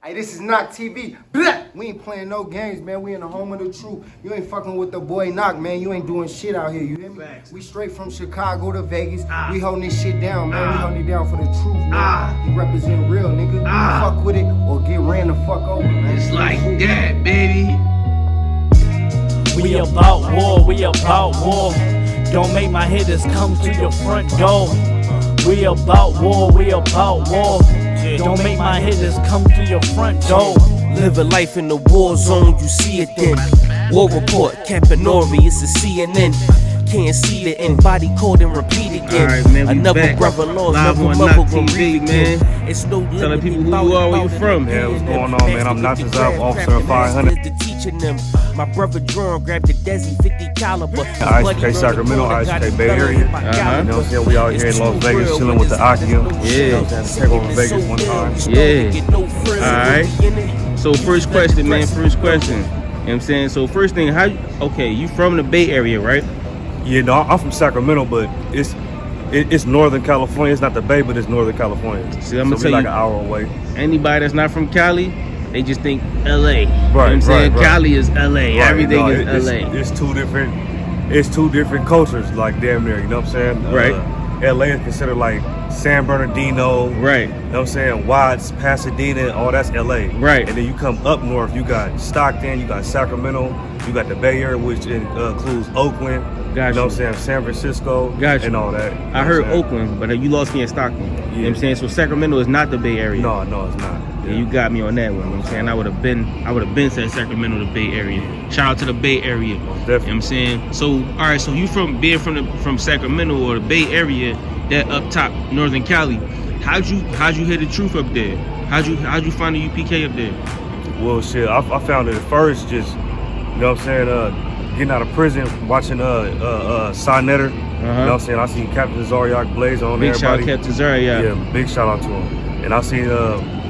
Hey, this is Nach TV. Blah! We ain't playing no games, man. We in the home of the truth. You ain't fucking with the boy Nach, man. You ain't doing shit out here. You hear me? Facts. We straight from Chicago to Vegas. We holding this shit down, man. We holding it down for the truth, man. He represent real, nigga. Fuck with it or get ran the fuck over, man. It's like that, baby. We about war, we about war. Don't make my hitters come to your front door. We about war, we about war. Don't make my hitters come to your front door. Live a life in the war zone, you see it then. War report, Campanori, it's a CNN. Can't see the end, body code and repeat again. Alright, man, we another back. brother lost, Live another on mother Nach gon' TV, read again. man. It's no Telling people who you are, where you from. Yeah, what's going on, man? I'm Natazab, officer of 500. Teaching them. My brother Drum grabbed the Desi 50 caliber. Isupk Sacramento, Isupk Bay Area. You know what I'm saying? We out here in Las Vegas chilling with the Akium. You know what I'm saying? Take over Vegas one time. Yeah. Alright. So first question, man. First question. You know what I'm saying? So first thing, okay, you from the Bay Area, right? Yeah, no, I'm from Sacramento, but it's Northern California. It's not the Bay, but it's Northern California. See, I'm gonna so tell we like you, an hour away. anybody that's not from Cali, they just think LA. Right, You know what I'm saying? right. Cali is LA. Right, Everything no, is LA. It's two different cultures, like damn near. You know what I'm saying? Right. LA is considered like San Bernardino. Right. You know what I'm saying? Watts, Pasadena, all that's LA. Right. And then you come up north, you got Stockton, you got Sacramento, you got the Bay Area, which includes Oakland. Got You know you. what I'm saying? San Francisco. Got you. And all that. You know I what heard I'm saying? Oakland, but you lost me in Stockton. You know what Yeah. I'm saying? So Sacramento is not the Bay Area. No, it's not. Yeah, you got me on that one. You know what I'm saying? I would have been said Sacramento, the Bay Area. Shout out to the Bay Area. You know Definitely. what I'm saying? So all right, so you from Sacramento or the Bay Area, that up top Northern Cali. How'd you hear the truth up there? How'd you find the UPK up there? Well, shit, I found it at first just, you know what I'm saying, getting out of prison, watching Sonetter. You know what I'm saying? I seen Captain Zariak Blaze on Big shout out everybody. Captain Zariak. Yeah, big shout out to him. And I seen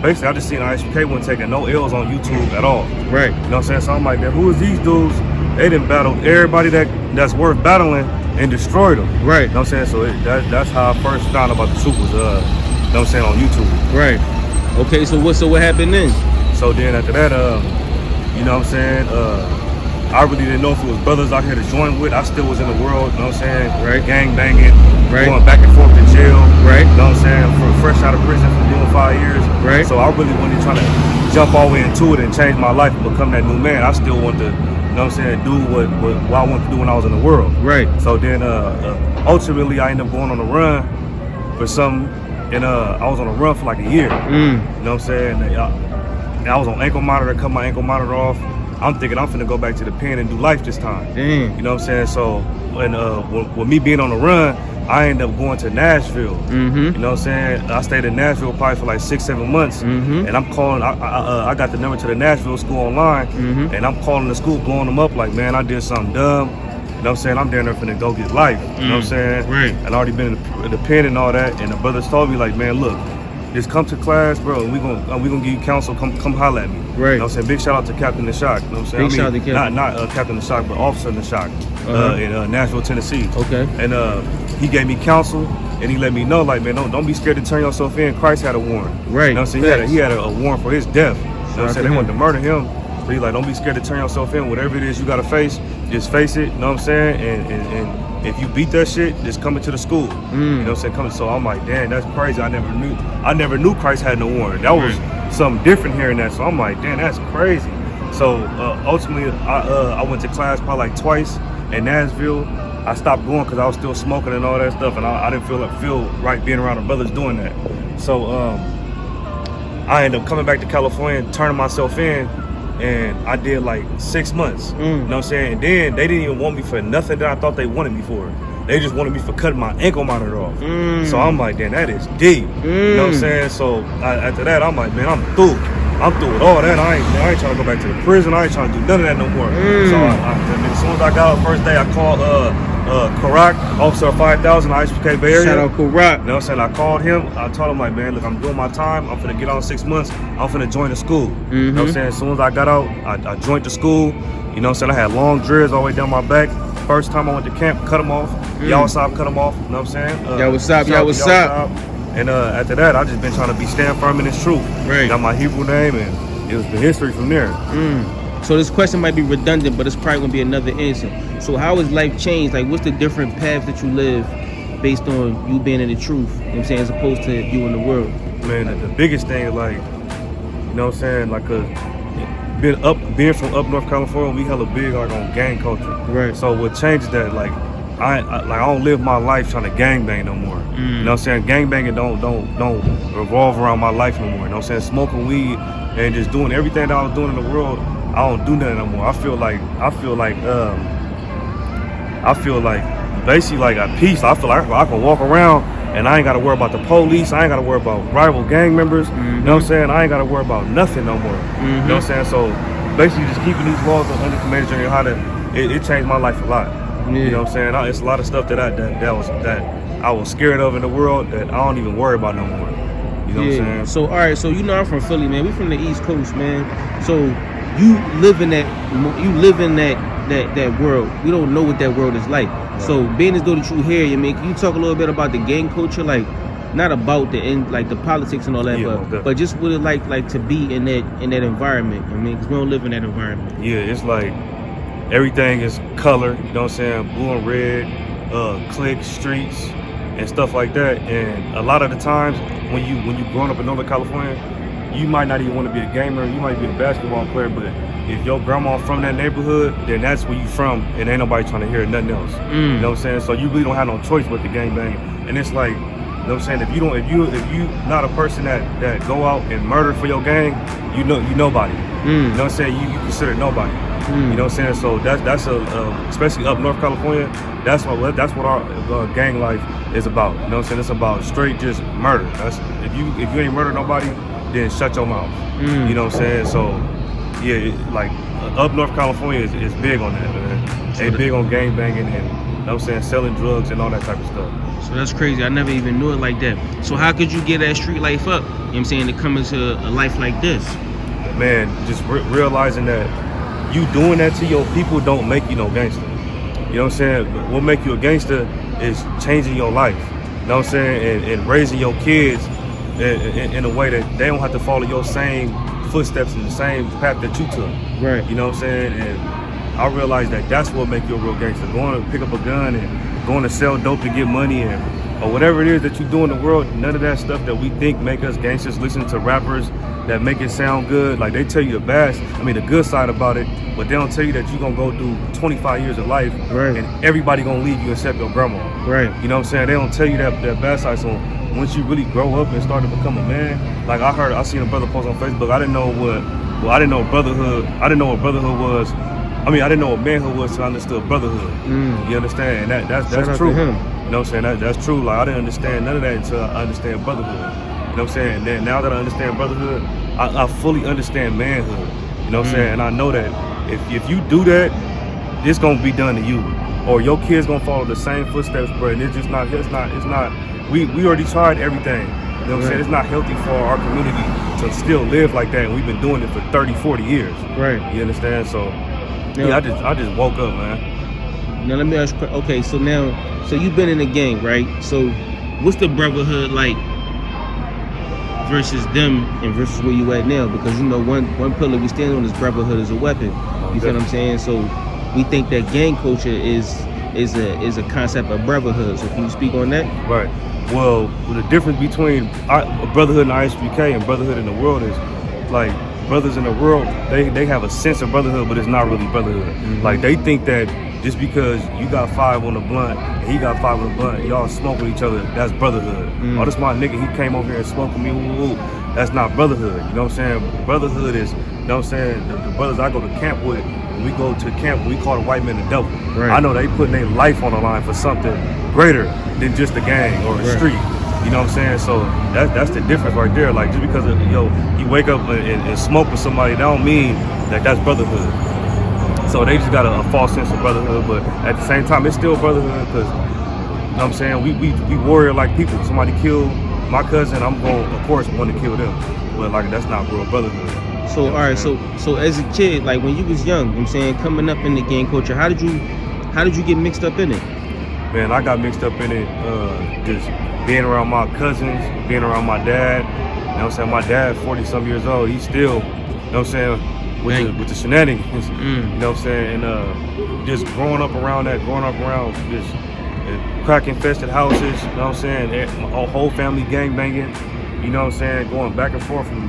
basically I just seen Isupk wasn't taking no L's on YouTube at all. Right. You know what I'm saying? So I'm like, man, who is these dudes? They done battled everybody that's worth battling and destroyed them. Right. You know what I'm saying? So that's how I first found about the truth was, you know what I'm saying, on YouTube. Right. Okay, so what happened then? So then after that, you know what I'm saying, I really didn't know if it was brothers out here to join with. I still was in the world, you know what I'm saying? Right. Gang banging, Right. going back and forth to jail. Right. You know what I'm saying? Fresh out of prison from doing 5 years. Right. So I really wasn't trying to jump all the way into it and change my life and become that new man. I still want to, you know what I'm saying, do what I wanted to do when I was in the world. Right. So then ultimately I ended up going on a run for something, and I was on a run for like a year. You know what I'm saying? I was on ankle monitor, cut my ankle monitor off. I'm thinking I'm finna go back to the pen and do life this time. Damn. You know what I'm saying? So with me being on the run, I ended up going to Nashville. You know what I'm saying? I stayed in Nashville probably for like 6-7 months. And I'm calling, I got the number to the Nashville school online, and I'm calling the school, blowing them up like, man, I did something dumb. You know what I'm saying? I'm down there finna go get life. You know what I'm saying? Right. And I already been in the pen and all that. And the brothers told me like, man, look, just come to class, bro, and we gonna give you counsel. Come holler at me. Right. You know what I'm saying? Big shout out to Captain Ishaq. You know what I'm saying? Big shout out to Captain. Not Captain Ishaq, but Officer Ishaq in Nashville, Tennessee. Okay. And he gave me counsel, and he let me know, like, man, don't be scared to turn yourself in. Christ had a warrant. Right. You know what I'm saying? He had a warrant for his death. You know what I'm saying? They him. wanted to murder him. So he's like, don't be scared to turn yourself in. Whatever it is you gotta face, just face it. You know what I'm saying? And if you beat that shit, just come into the school. You know what I'm saying? So I'm like, damn, that's crazy. I never knew Christ had no warrant. That was something different hearing that. So I'm like, damn, that's crazy. So ultimately, I went to class probably like twice in Nashville. I stopped going because I was still smoking and all that stuff, and I didn't feel right being around the brothers doing that. So I ended up coming back to California and turning myself in. And I did like 6 months, you know what I'm saying? And then they didn't even want me for nothing that I thought they wanted me for. They just wanted me for cutting my ankle monitor off. So I'm like, damn, that is deep. You know what I'm saying? So after that, I'm like, man, I'm through with all that. I ain't trying to go back to the prison. I ain't trying to do none of that no more. So as soon as I got out the first day, I called Karak, officer of 5,000, Isupk Bay Area. Shout out Karak. You know what I'm saying? I called him. I told him, like, man, look, I'm doing my time. I'm finna get out in 6 months. I'm finna join the school. You know what I'm saying? As soon as I got out, I joined the school. You know what I'm saying? I had long dreads all the way down my back. First time I went to camp, cut them off. Y'all stop, cut them off. You know what I'm saying? Y'all what's up? Y'all what's up? And after that, I just been trying to stand firm in this truth. Right. Got my Hebrew name, and it was the history from there. So this question might be redundant, but it's probably gonna be another answer. So how has life changed? Like, what's the different paths that you live based on you being in the truth? You know what I'm saying, as opposed to you in the world. Man, the biggest thing is like, you know what I'm saying, like being from up North California, we hella big like on gang culture. Right. So what changes that, like I don't live my life trying to gangbang no more. You know what I'm saying? Gangbanging don't revolve around my life no more. You know what I'm saying? Smoking weed and just doing everything that I was doing in the world, I don't do that no more. I feel like basically like at peace. I feel like I can walk around and I ain't gotta worry about the police. I ain't gotta worry about rival gang members. You know what I'm saying? I ain't gotta worry about nothing no more. You know what I'm saying? So basically just keeping these laws under command and how it changed my life a lot. You know what I'm saying? It's a lot of stuff that I was scared of in the world that I don't even worry about no more. You know what I'm saying? So all right, so you know I'm from Philly, man. We from the East Coast, man. So you live in that world. We don't know what that world is like. Right. So being as though that you here, you mean, can you talk a little bit about the gang culture, like not about the politics and all that, but just what it like to be in that environment. I mean, because we don't live in that environment. Yeah, it's like everything is color. You know what I'm saying? Blue and red, cliques, streets, and stuff like that. And a lot of the times when you growing up in Northern California, you might not even want to be a gamer. You might be a basketball player, but if your grandma from that neighborhood, then that's where you from, and ain't nobody trying to hear nothing else. You know what I'm saying? So you really don't have no choice but to gangbang. And it's like, you know what I'm saying? If you not a person that go out and murder for your gang, you nobody. You know what I'm saying? You consider nobody. You know what I'm saying? So that's especially up North California. That's what our gang life is about. You know what I'm saying? It's about straight just murder. That's if you ain't murder nobody, then shut your mouth. You know what I'm saying? So yeah, like up North California is big on that, man. They big on gang banging and, you know what I'm saying, selling drugs and all that type of stuff. So that's crazy. I never even knew it like that. So how could you get that street life up? You know what I'm saying, to come into a life like this? Man, just realizing that you doing that to your people don't make you no gangster. You know what I'm saying? What make you a gangster is changing your life. You know what I'm saying? And raising your kids in a way that they don't have to follow your same footsteps in the same path that you took. Right. You know what I'm saying? And I realized that that's what make you a real gangster. Going to pick up a gun and going to sell dope to get money or whatever it is that you do in the world, none of that stuff that we think make us gangsters, listening to rappers that make it sound good. Like, they tell you the good side about it, but they don't tell you that you're gonna go do 25 years of life, right, and everybody gonna leave you except your grandma. Right. You know what I'm saying? They don't tell you that bad side. So once you really grow up and start to become a man, like I seen a brother post on Facebook, I didn't know what brotherhood was. I mean, I didn't know what manhood was till I understood brotherhood. You understand? And that's true. You know what I'm saying? That's true. Like, I didn't understand none of that until I understand brotherhood. You know what I'm saying? And then now that I understand brotherhood, I fully understand manhood. You know what I'm saying? And I know that if you do that, it's gonna be done to you, or your kids gonna follow the same footsteps, bro. And it's not. We already tried everything. You know what I'm saying? It's not healthy for our community to still live like that, and we've been doing it for 30, 40 years. Right. You understand? So yeah, I just woke up, man. Now let me ask you, okay, so you've been in the gang, right? So what's the brotherhood like versus them and versus where you at now? Because, you know, one pillar we stand on is brotherhood is a weapon. You feel what I'm saying? So we think that gang culture is a concept of brotherhood. So can you speak on that? Right. Well, the difference between brotherhood in Isupk and brotherhood in the world is, like, brothers in the world, they have a sense of brotherhood, but it's not really brotherhood. Like, they think that just because you got 5 on the blunt and he got 5 on the blunt, y'all smoke with each other, that's brotherhood. Oh, this my nigga, he came over here and smoked with me, that's not brotherhood. You know what I'm saying? Brotherhood is, you know what I'm saying, the brothers I go to camp with, when we go to camp, we call the white man the devil. Right. I know they putting their life on the line for something greater than just a gang or a street. You know what I'm saying? So that's the difference right there. Like, just because you wake up and smoke with somebody, that don't mean that that's brotherhood. So they just got a false sense of brotherhood, but at the same time, it's still brotherhood, because, you know what I'm saying, we warrior like people. Somebody kill my cousin, I'm going, of course, want to kill them. But, like, that's not real brotherhood. So, all right, so as a kid, like, when you was young, you know what I'm saying, coming up in the gang culture, how did you get mixed up in it? Man, I got mixed up in it just being around my cousins, being around my dad. You know what I'm saying? My dad, 40-some years old, he's still, you know what I'm saying, with the shenanigans. You know what I'm saying? And just growing up around just crack-infested houses, you know what I'm saying? A whole family gang banging, you know what I'm saying? Going back and forth from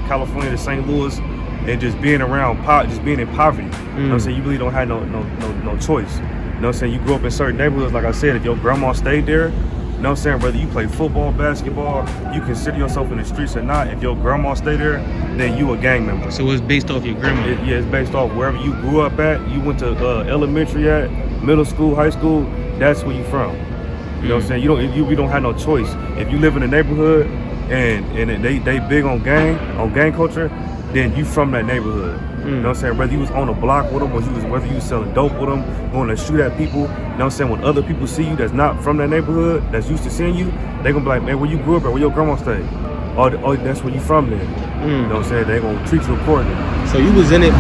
California to St. Louis, and just being around, just being in poverty. You know what I'm saying? You really don't have no choice. You know what I'm saying? You grew up in certain neighborhoods, like I said, if your grandma stayed there, you know what I'm saying? Whether you play football, basketball, you consider yourself in the streets or not. If your grandma stayed there, then you a gang member. So it's based off your grandma? Yeah, it's based off wherever you grew up at, you went to elementary at, middle school, high school, that's where you from. You know what I'm saying? You don't have no choice. If you live in a neighborhood and they big on gang culture, then you from that neighborhood. You know what I'm saying? Whether you was on a block with them, or whether you was selling dope with them, going to shoot at people, you know what I'm saying? When other people see you that's not from that neighborhood, that's used to seeing you, they gonna be like, man, where you grew up at, where your grandma stayed? Oh, that's where you from then. You know what I'm saying? They gonna treat you accordingly. So you was in it,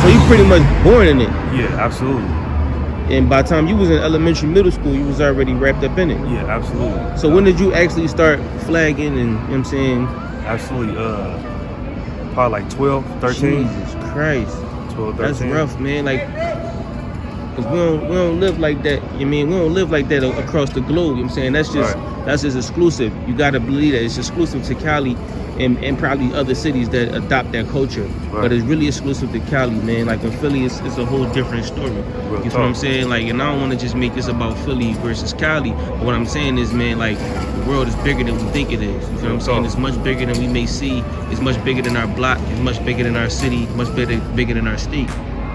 so you pretty much born in it? Yeah, absolutely. And by the time you was in elementary, middle school, you was already wrapped up in it? Yeah, absolutely. So when did you actually start flagging and, you know what I'm saying? Absolutely, probably like 12, 13. Jesus Christ. 12, 13. That's rough, man. Like, cause we don't live like that. You mean, we don't live like that across the globe. You know what I'm saying? That's just exclusive. You gotta believe that it's exclusive to Cali and probably other cities that adopt that culture. Right. But it's really exclusive to Cali, man. Like in Philly, it's a whole different story. You know what I'm saying? Like, and I don't want to just make this about Philly versus Cali. But what I'm saying is, man, like the world is bigger than we think it is. You know what I'm saying? It's much bigger than we may see. It's much bigger than our block. It's much bigger than our city. Much bigger than our state.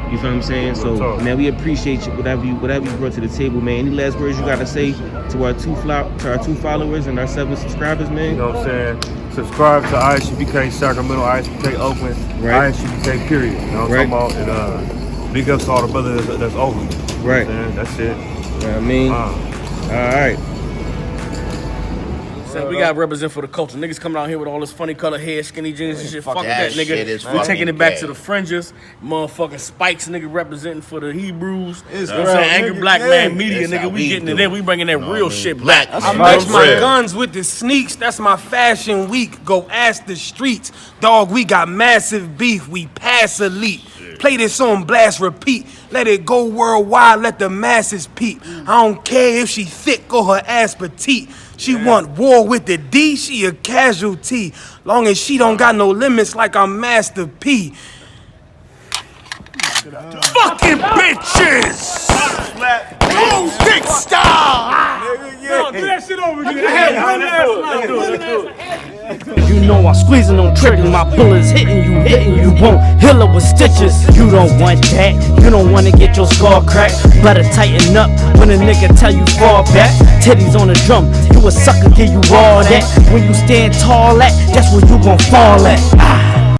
You feel what I'm saying? So, man, we appreciate you, whatever you brought to the table, man. Any last words you gotta say to our two followers and our 7 subscribers, man? You know what I'm saying? Subscribe to ISUPK Sacramento, ISUPK Oakland, ISUPK period. You know what I'm talking about? And big ups to all the brothers that's Oakland. Right. You know what I'm saying? That's it. You know what I mean? All right. So we gotta represent for the culture. Niggas coming out here with all this funny color hair, skinny jeans and shit. Fuck that, nigga. We taking it back to the fringes. Motherfucking Spikes, nigga, representing for the Hebrews. You know what I'm saying? Angry Black Man Media, nigga. We getting it in. We bringing that real shit back. I match my guns with the sneaks. That's my fashion week. Go ask the streets. Dog, we got massive beef. We pass elite. Play this on blast, repeat. Let it go worldwide, let the masses peep. I don't care if she thick or her ass petite. She want war with the D, she a casualty. Long as she don't got no limits like I'm Master P. Fucking bitches! Boom, stick style! No, do that shit over again. You know I'm squeezing on triggers, my bullets hitting you won't heal it with stitches. You don't want that, you don't wanna get your skull cracked. Better tighten up when a nigga tell you fall back. Titties on the drum, you a sucker, give you all that. When you stand tall at, that's where you gon' fall at.